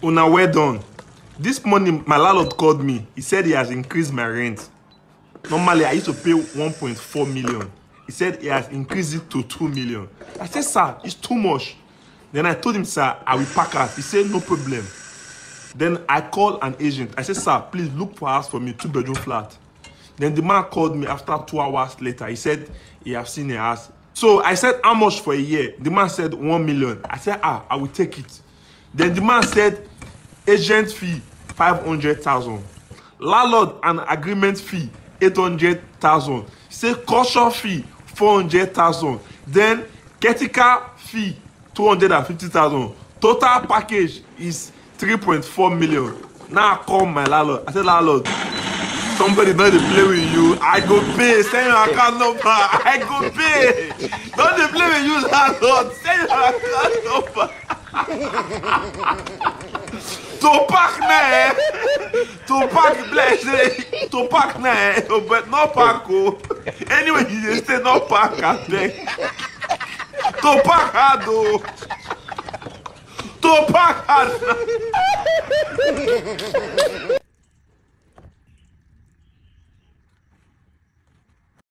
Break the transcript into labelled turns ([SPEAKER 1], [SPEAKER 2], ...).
[SPEAKER 1] Una well done. This morning, my landlord called me. He said he has increased my rent. Normally, I used to pay 1.4 million. He said he has increased it to 2 million. I said, sir, it's too much. Then I told him, sir, I will pack out. He said, no problem. Then I called an agent. I said, sir, please look for a house for me, 2-bedroom flat. Then the man called me after 2 hours later. He said he has seen a house. So I said, how much for a year? The man said 1 million. I said, I will take it. Then the man said, agent fee 500,000. Landlord and agreement fee 800,000. He said caution fee 400,000. Then caretaker fee 250,000. Total package is 3.4 million. Now I call my landlord. I said, landlord, somebody not to play with you. I go pay. Send your account number. I go pay. Don't they play with you, landlord. Send your account number. To pack na to pack bless to pack na but no pack oh. Anyway, you just say no pack abeg. To pack hard oh. To pack hard.